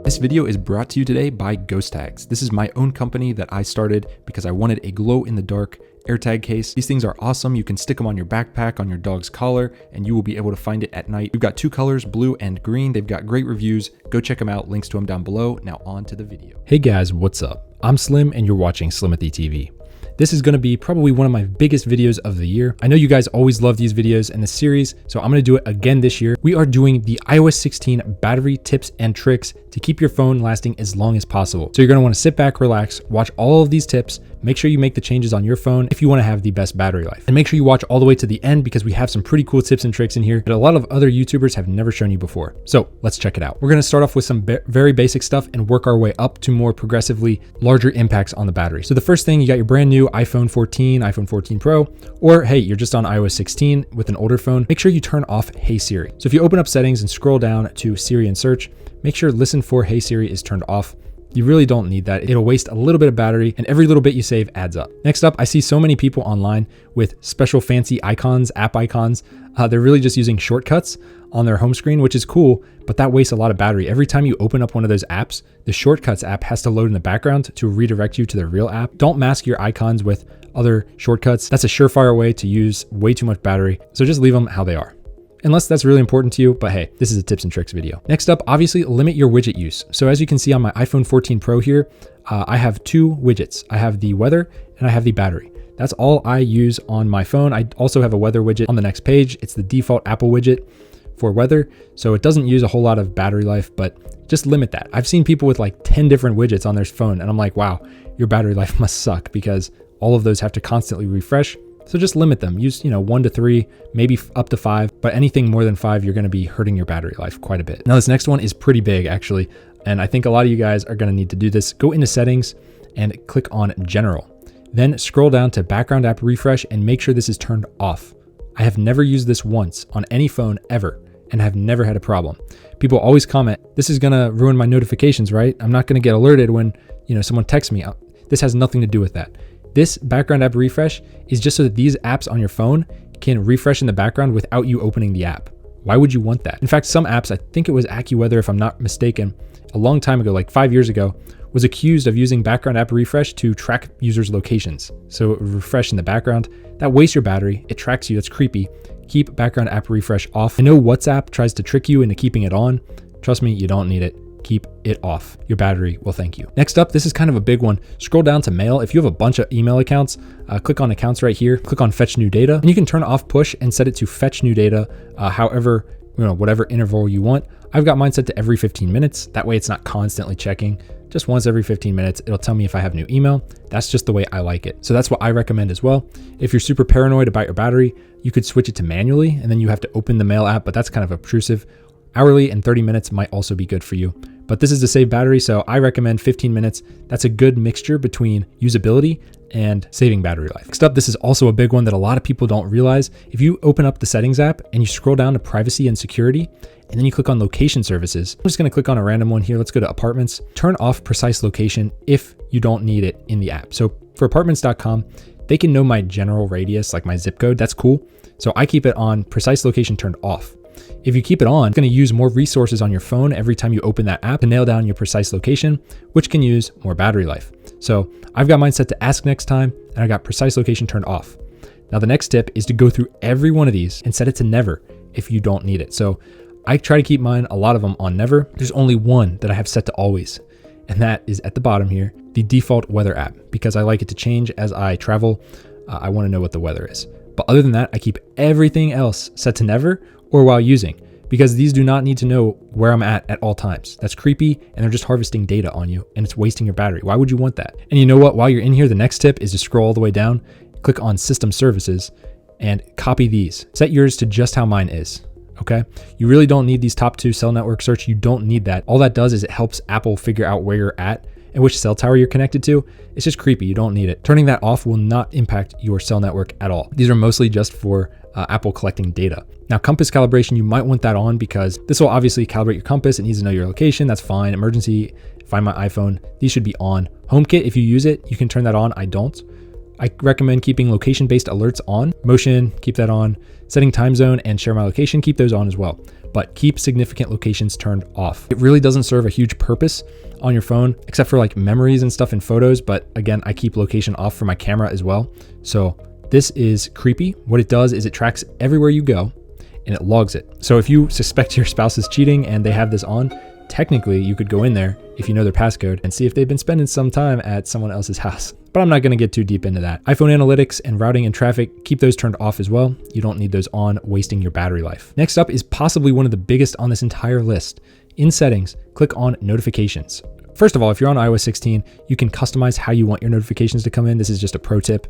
This video is brought to you today by Ghostags. This is my own company that I started because I wanted a glow-in-the-dark AirTag case. These things are awesome. You can stick them on your backpack, on your dog's collar, and you will be able to find it at night. We've got two colors, blue and green. They've got great reviews. Go check them out. Links to them down below. Now on to the video. Hey guys, what's up? I'm Slim and you're watching Slimothy TV. This is going to be probably one of my biggest videos of the year. I know you guys always love these videos and this series, so I'm going to do it again this year. We are doing the iOS 16 battery tips and tricks to keep your phone lasting as long as possible. So you're going to want to sit back, relax, watch all of these tips, make sure you make the changes on your phone if you want to have the best battery life. And make sure you watch all the way to the end because we have some pretty cool tips and tricks in here that a lot of other YouTubers have never shown you before. So let's check it out. We're going to start off with some very basic stuff and work our way up to more progressively larger impacts on the battery. So the first thing, you got your brand new iPhone 14, iPhone 14 Pro, or hey, you're just on iOS 16 with an older phone, make sure you turn off Hey Siri. So if you open up settings and scroll down to Siri and search, make sure listen for Hey Siri is turned off. You really don't need that. It'll waste a little bit of battery and every little bit you save adds up. Next up, I see so many people online with special fancy icons, app icons. They're really just using shortcuts on their home screen, which is cool, but that wastes a lot of battery. Every time you open up one of those apps, the shortcuts app has to load in the background to redirect you to the real app. Don't mask your icons with other shortcuts. That's a surefire way to use way too much battery. So just leave them how they are. Unless that's really important to you, but hey, this is a tips and tricks video. Next up, obviously limit your widget use. So as you can see on my iPhone 14 Pro here, I have two widgets. I have the weather and I have the battery. That's all I use on my phone. I also have a weather widget on the next page. It's the default Apple widget for weather. So it doesn't use a whole lot of battery life, but just limit that. I've seen people with like 10 different widgets on their phone and I'm like, wow, your battery life must suck because all of those have to constantly refresh. So just limit them. Use, 1 to 3, maybe up to 5, but anything more than 5, you're going to be hurting your battery life quite a bit. Now this next one is pretty big actually, and I think a lot of you guys are going to need to do this. Go into settings and click on general. Then scroll down to background app refresh and make sure this is turned off. I have never used this once on any phone ever and have never had a problem. People always comment, this is going to ruin my notifications, right? I'm not going to get alerted when, someone texts me. This has nothing to do with that. This background app refresh is just so that these apps on your phone can refresh in the background without you opening the app. Why would you want that? In fact, some apps, I think it was AccuWeather, if I'm not mistaken, a long time ago, like 5 years ago, was accused of using background app refresh to track users' locations. So it would refresh in the background. That wastes your battery. It tracks you. That's creepy. Keep background app refresh off. I know WhatsApp tries to trick you into keeping it on. Trust me, you don't need it. Keep it off. Your battery will thank you. Next up, this is kind of a big one. Scroll down to mail. If you have a bunch of email accounts, click on accounts right here, click on fetch new data, and you can turn off push and set it to fetch new data, however, whatever interval you want. I've got mine set to every 15 minutes. That way it's not constantly checking. Just once every 15 minutes, it'll tell me if I have new email. That's just the way I like it. So that's what I recommend as well. If you're super paranoid about your battery, you could switch it to manually and then you have to open the mail app, but that's kind of obtrusive. Hourly and 30 minutes might also be good for you. But this is to save battery, so I recommend 15 minutes. That's a good mixture between usability and saving battery life. Next up, this is also a big one that a lot of people don't realize. If you open up the settings app and you scroll down to privacy and security, and then you click on location services, I'm just gonna click on a random one here. Let's go to apartments. Turn off precise location if you don't need it in the app. So for apartments.com, they can know my general radius, like my zip code. That's cool. So I keep it on precise location turned off. If you keep it on, it's going to use more resources on your phone every time you open that app to nail down your precise location, which can use more battery life. So I've got mine set to ask next time, and I got precise location turned off. Now the next tip is to go through every one of these and set it to never if you don't need it. So I try to keep mine, a lot of them on never. There's only one that I have set to always, and that is at the bottom here, the default weather app, because I like it to change as I travel. I want to know what the weather is. But other than that, I keep everything else set to never or while using, because these do not need to know where I'm at all times. That's creepy, and they're just harvesting data on you, and it's wasting your battery. Why would you want that? And you know what? While you're in here, the next tip is to scroll all the way down, click on System Services, and copy these. Set yours to just how mine is, okay? You really don't need these top 2 cell network search. You don't need that. All that does is it helps Apple figure out where you're at and which cell tower you're connected to. It's just creepy. You don't need it. Turning that off will not impact your cell network at all. These are mostly just for Apple collecting data. Now, compass calibration, you might want that on because this will obviously calibrate your compass. It needs to know your location. That's fine. Emergency, find my iPhone. These should be on. HomeKit, if you use it, you can turn that on. I don't. I recommend keeping location-based alerts on. Motion, keep that on. Setting time zone and share my location, keep those on as well. But keep significant locations turned off. It really doesn't serve a huge purpose on your phone, except for like memories and stuff in photos. But again, I keep location off for my camera as well. So this is creepy. What it does is it tracks everywhere you go and it logs it. So if you suspect your spouse is cheating and they have this on, technically you could go in there if you know their passcode and see if they've been spending some time at someone else's house. But I'm not going to get too deep into that. iPhone analytics and routing and traffic, keep those turned off as well. You don't need those on, wasting your battery life. Next up is possibly one of the biggest on this entire list. In settings, click on notifications. First of all, if you're on iOS 16, you can customize how you want your notifications to come in. This is just a pro tip.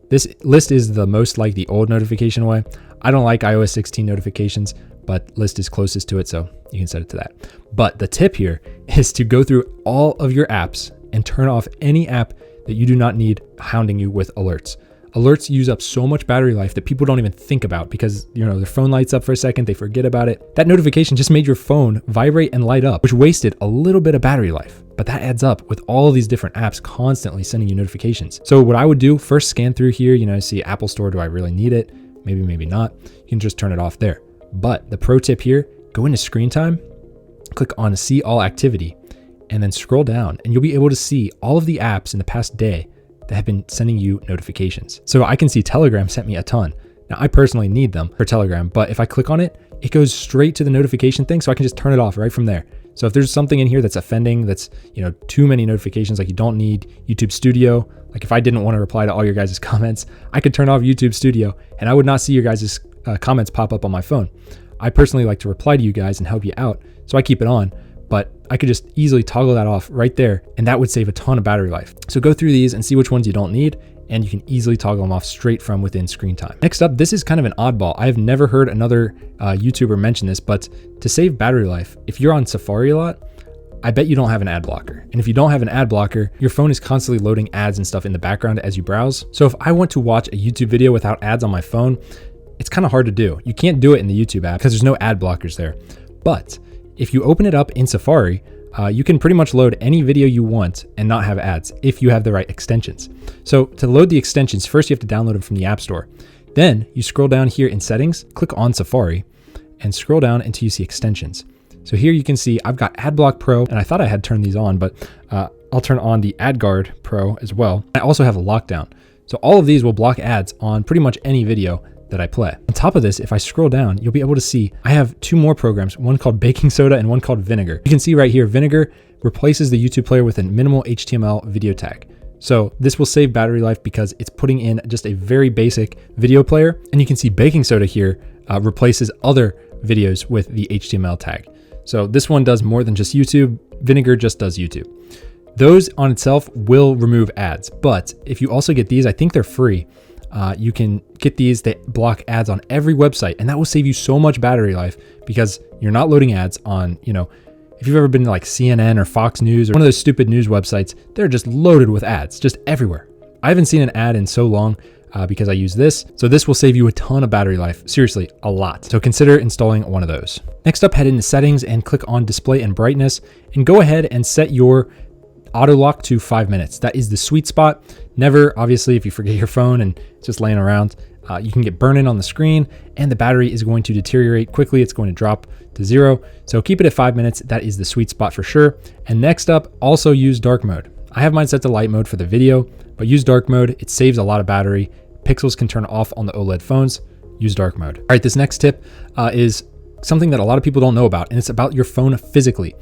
This list is the most like the old notification way. I don't like iOS 16 notifications, but list is closest to it, so you can set it to that. But the tip here is to go through all of your apps and turn off any app that you do not need hounding you with alerts. Alerts use up so much battery life that people don't even think about because, their phone lights up for a second, they forget about it. That notification just made your phone vibrate and light up, which wasted a little bit of battery life. But that adds up with all of these different apps constantly sending you notifications. So what I would do, first scan through here, see Apple Store, do I really need it? Maybe, maybe not. You can just turn it off there. But the pro tip here, go into screen time, click on see all activity, and then scroll down and you'll be able to see all of the apps in the past day that have been sending you notifications. So I can see Telegram sent me a ton. Now I personally need them for Telegram, but if I click on it, it goes straight to the notification thing. So I can just turn it off right from there. So if there's something in here that's offending, that's, too many notifications, like you don't need YouTube Studio. Like if I didn't want to reply to all your guys' comments, I could turn off YouTube Studio and I would not see your guys' comments pop up on my phone. I personally like to reply to you guys and help you out. So I keep it on, but I could just easily toggle that off right there and that would save a ton of battery life. So go through these and see which ones you don't need and you can easily toggle them off straight from within screen time. Next up, this is kind of an oddball. I have never heard another YouTuber mention this, but to save battery life, if you're on Safari a lot, I bet you don't have an ad blocker. And if you don't have an ad blocker, your phone is constantly loading ads and stuff in the background as you browse. So if I want to watch a YouTube video without ads on my phone, it's kind of hard to do. You can't do it in the YouTube app because there's no ad blockers there. But if you open it up in Safari, you can pretty much load any video you want and not have ads if you have the right extensions. So to load the extensions, first you have to download them from the App Store. Then you scroll down here in settings, click on Safari and scroll down until you see extensions. So here you can see I've got AdBlock Pro and I thought I had turned these on, but I'll turn on the AdGuard Pro as well. I also have a lockdown. So all of these will block ads on pretty much any video that I play. On top of this, if I scroll down, you'll be able to see I have two more programs, one called Baking Soda and one called Vinegar. You can see right here, Vinegar replaces the YouTube player with a minimal HTML video tag. So this will save battery life because it's putting in just a very basic video player. And you can see Baking Soda here replaces other videos with the HTML tag. So this one does more than just YouTube. Vinegar just does YouTube. Those on itself will remove ads, but if you also get these, I think they're free. You can get these that block ads on every website, and that will save you so much battery life because you're not loading ads on, if you've ever been to like CNN or Fox News or one of those stupid news websites, they're just loaded with ads, just everywhere. I haven't seen an ad in so long because I use this. So this will save you a ton of battery life, seriously, a lot. So consider installing one of those. Next up, head into settings and click on display and brightness and go ahead and set your auto lock to 5 minutes. That is the sweet spot. Never, obviously, if you forget your phone and it's just laying around, you can get burn-in on the screen and the battery is going to deteriorate quickly. It's going to drop to 0. So keep it at 5 minutes. That is the sweet spot for sure. And next up, also use dark mode. I have mine set to light mode for the video, but use dark mode. It saves a lot of battery. Pixels can turn off on the OLED phones. Use dark mode. All right, this next tip is something that a lot of people don't know about, and it's about your phone physically.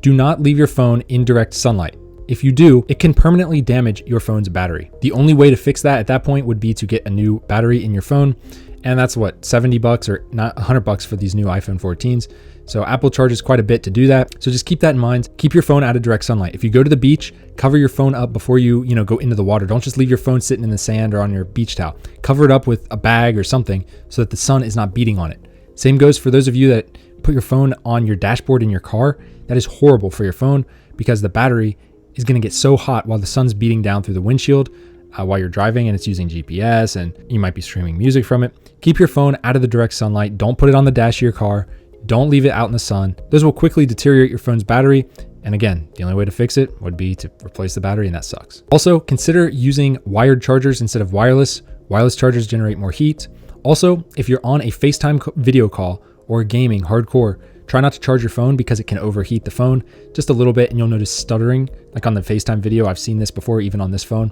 Do not leave your phone in direct sunlight. If you do, it can permanently damage your phone's battery. The only way to fix that at that point would be to get a new battery in your phone. And that's what, $70 or not $100 for these new iPhone 14s. So Apple charges quite a bit to do that. So just keep that in mind. Keep your phone out of direct sunlight. If you go to the beach, cover your phone up before you go into the water. Don't just leave your phone sitting in the sand or on your beach towel. Cover it up with a bag or something so that the sun is not beating on it. Same goes for those of you that put your phone on your dashboard in your car. That is horrible for your phone because the battery is going to get so hot while the sun's beating down through the windshield while you're driving and it's using GPS and you might be streaming music from it. Keep your phone out of the direct sunlight. Don't put it on the dash of your car. Don't leave it out in the sun. Those will quickly deteriorate your phone's battery And again, the only way to fix it would be to replace the battery, and that sucks. Also, consider using wired chargers instead of wireless. Wireless chargers generate more heat. Also, if you're on a FaceTime video call or gaming hardcore, try not to charge your phone because it can overheat the phone just a little bit and you'll notice stuttering. Like on the FaceTime video, I've seen this before, even on this phone.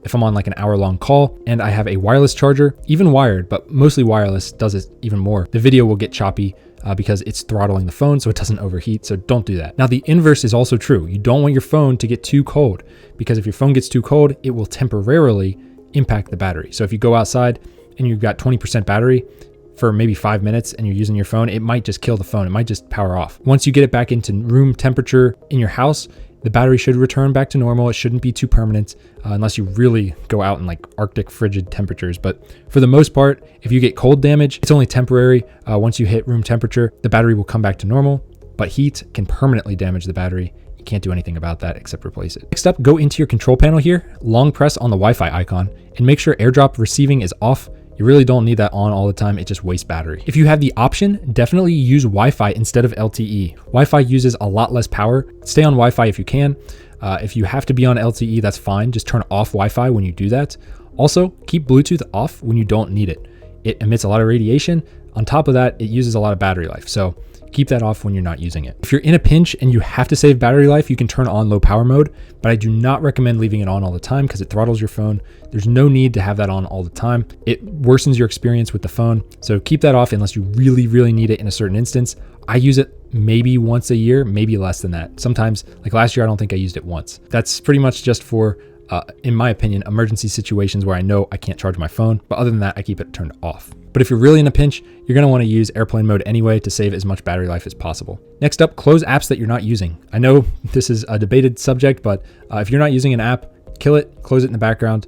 If I'm on like an hour-long call and I have a wireless charger, even wired, but mostly wireless does it even more, the video will get choppy because it's throttling the phone so it doesn't overheat. So don't do that. Now the inverse is also true. You don't want your phone to get too cold, because if your phone gets too cold, it will temporarily impact the battery. So if you go outside and you've got 20% battery for maybe 5 minutes and you're using your phone, it might just kill the phone. It might just power off. Once you get it back into room temperature in your house, the battery should return back to normal. It shouldn't be too permanent unless you really go out in like Arctic frigid temperatures. But for the most part, if you get cold damage, it's only temporary. Once you hit room temperature, the battery will come back to normal, but heat can permanently damage the battery. You can't do anything about that except replace it. Next up, go into your control panel here, long press on the Wi-Fi icon and make sure AirDrop receiving is off. You really don't need that on all the time. It just wastes battery. If you have the option, definitely use Wi-Fi instead of LTE. Wi-Fi uses a lot less power. Stay on Wi-Fi if you can. If you have to be on LTE, that's fine. Just turn off Wi-Fi when you do that. Also, keep Bluetooth off when you don't need it. It emits a lot of radiation. On top of that, it uses a lot of battery life. So keep that off when you're not using it. If you're in a pinch and you have to save battery life, you can turn on low power mode, but I do not recommend leaving it on all the time because it throttles your phone. There's no need to have that on all the time. It worsens your experience with the phone. So keep that off unless you really, really need it in a certain instance. I use it maybe once a year, maybe less than that. Sometimes, like last year, I don't think I used it once. That's pretty much just for, in my opinion, emergency situations where I know I can't charge my phone. But other than that, I keep it turned off. But if you're really in a pinch, you're going to want to use airplane mode anyway to save as much battery life as possible. Next up, close apps that you're not using. I know this is a debated subject, but if you're not using an app, kill it, close it in the background.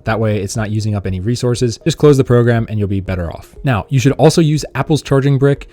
That way it's not using up any resources. Just close the program and you'll be better off. Now, you should also use Apple's charging brick.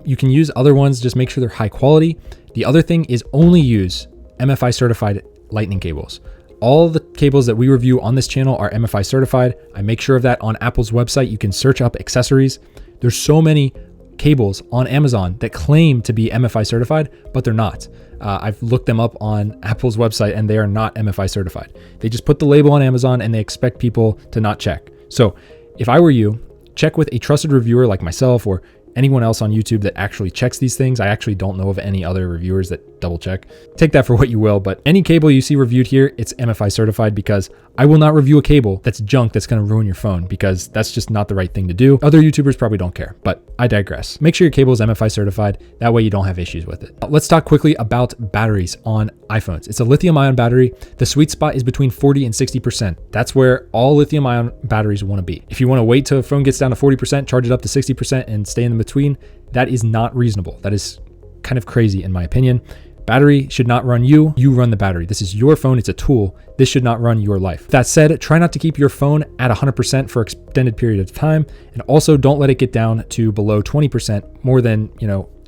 You can use other ones, just make sure they're high quality. The other thing is only use MFI certified lightning cables. All the cables that we review on this channel are MFI certified. I make sure of that on Apple's website. You can search up accessories. There's so many cables on Amazon that claim to be MFI certified, but they're not. I've looked them up on Apple's website and they are not MFI certified. They just put the label on Amazon and they expect people to not check. So if I were you, check with a trusted reviewer like myself or anyone else on YouTube that actually checks these things. I actually don't know of any other reviewers that double check. Take that for what you will, but any cable you see reviewed here, it's MFI certified, because I will not review a cable that's junk that's going to ruin your phone, because that's just not the right thing to do. Other YouTubers probably don't care, but I digress. Make sure your cable is MFI certified. That way you don't have issues with it. Let's talk quickly about batteries on iPhones. It's a lithium-ion battery. The sweet spot is between 40 and 60%. That's where all lithium-ion batteries want to be. If you want to wait till a phone gets down to 40%, charge it up to 60% and stay in between, that is not reasonable. That is kind of crazy in my opinion. Battery should not run you, you run the battery. This is your phone, it's a tool. This should not run your life. That said, try not to keep your phone at 100% for extended period of time, and also don't let it get down to below 20% more than,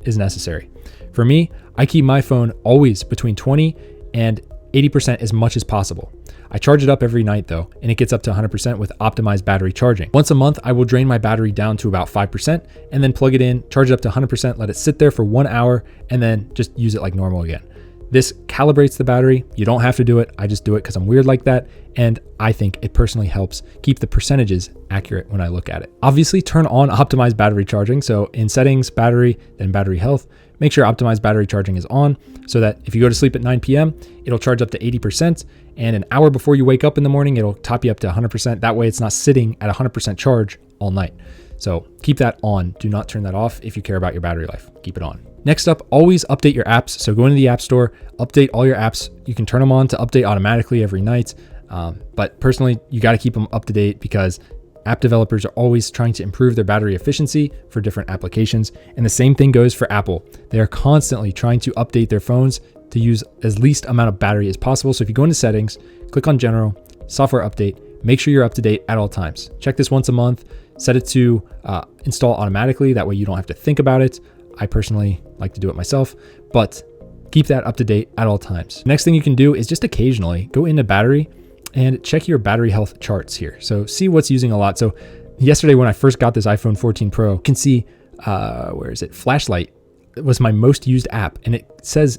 is necessary. For me, I keep my phone always between 20 and 80% as much as possible. I charge it up every night though, and it gets up to 100% with optimized battery charging. Once a month, I will drain my battery down to about 5% and then plug it in, charge it up to 100%, let it sit there for 1 hour, and then just use it like normal again. This calibrates the battery. You don't have to do it. I just do it because I'm weird like that. And I think it personally helps keep the percentages accurate when I look at it. Obviously, turn on optimized battery charging. So in settings, battery, then battery health, make sure optimized battery charging is on so that if you go to sleep at 9 p.m., it'll charge up to 80%. And an hour before you wake up in the morning, it'll top you up to 100%. That way it's not sitting at 100% charge all night. So keep that on. Do not turn that off if you care about your battery life. Keep it on. Next up, always update your apps. So go into the App Store, update all your apps. You can turn them on to update automatically every night. But personally, you got to keep them up to date because app developers are always trying to improve their battery efficiency for different applications. And the same thing goes for Apple. They are constantly trying to update their phones to use as least amount of battery as possible. So if you go into settings, click on general, software update, make sure you're up to date at all times. Check this once a month, set it to install automatically. That way you don't have to think about it. I personally like to do it myself, but keep that up to date at all times. Next thing you can do is just occasionally go into battery and check your battery health charts here. So see what's using a lot. So yesterday when I first got this iPhone 14 Pro, you can see, flashlight was my most used app, and it says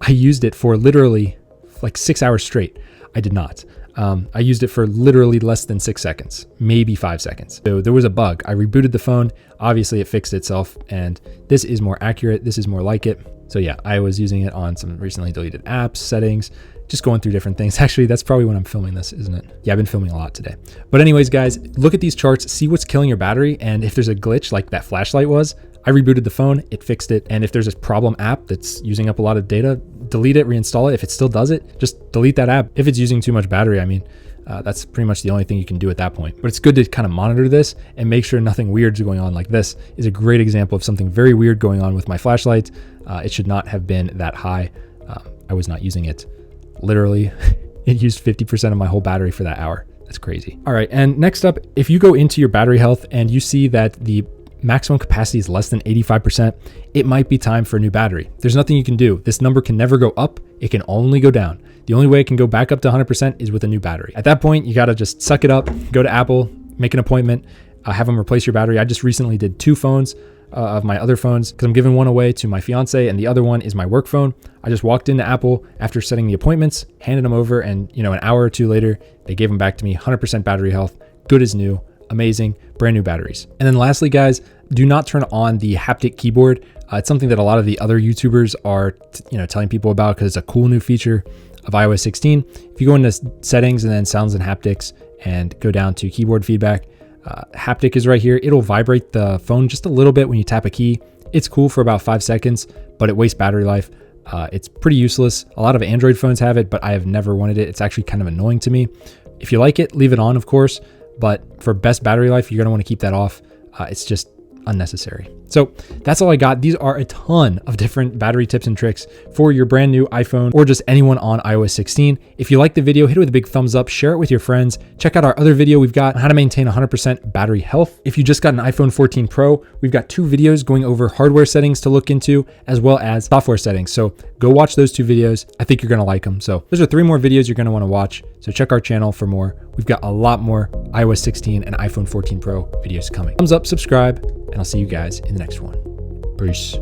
I used it for literally like 6 hours straight. I did not. I used it for literally less than 6 seconds, maybe 5 seconds. So there was a bug. I rebooted the phone. Obviously it fixed itself, and this is more accurate. This is more like it. So yeah, I was using it on some recently deleted apps, settings, just going through different things. Actually, that's probably when I'm filming this, isn't it? Yeah, I've been filming a lot today. But anyways, guys, look at these charts, see what's killing your battery. And if there's a glitch like that flashlight was, I rebooted the phone, it fixed it. And if there's a problem app that's using up a lot of data, delete it, reinstall it. If it still does it, just delete that app. If it's using too much battery, I mean, that's pretty much the only thing you can do at that point. But it's good to kind of monitor this and make sure nothing weird's going on. Like this is a great example of something very weird going on with my flashlight. It should not have been that high. I was not using it. Literally, it used 50% of my whole battery for that hour. That's crazy. All right, and next up, if you go into your battery health and you see that the maximum capacity is less than 85%, it might be time for a new battery. There's nothing you can do. This number can never go up. It can only go down. The only way it can go back up to 100% is with a new battery. At that point, you got to just suck it up, go to Apple, make an appointment, have them replace your battery. I just recently did 2 phones of my other phones because I'm giving one away to my fiance and the other one is my work phone. I just walked into Apple after setting the appointments, handed them over, and an hour or 2 later, they gave them back to me. 100% battery health, good as new, amazing, brand new batteries. And then lastly, guys, do not turn on the haptic keyboard. It's something that a lot of the other YouTubers are telling people about because it's a cool new feature of iOS 16. If you go into settings and then sounds and haptics and go down to keyboard feedback, haptic is right here. It'll vibrate the phone just a little bit when you tap a key. It's cool for about 5 seconds, but it wastes battery life. It's pretty useless. A lot of Android phones have it, but I have never wanted it. It's actually kind of annoying to me. If you like it, leave it on, of course, but for best battery life, you're going to want to keep that off. It's just unnecessary. So that's all I got. These are a ton of different battery tips and tricks for your brand new iPhone or just anyone on iOS 16. If you like the video, hit it with a big thumbs up, share it with your friends. Check out our other video we've got on how to maintain 100% battery health. If you just got an iPhone 14 Pro, we've got 2 videos going over hardware settings to look into as well as software settings. So go watch those 2 videos. I think you're going to like them. So those are 3 more videos you're going to want to watch. So check our channel for more. We've got a lot more iOS 16 and iPhone 14 Pro videos coming. Thumbs up, subscribe, and I'll see you guys in the next one. Peace.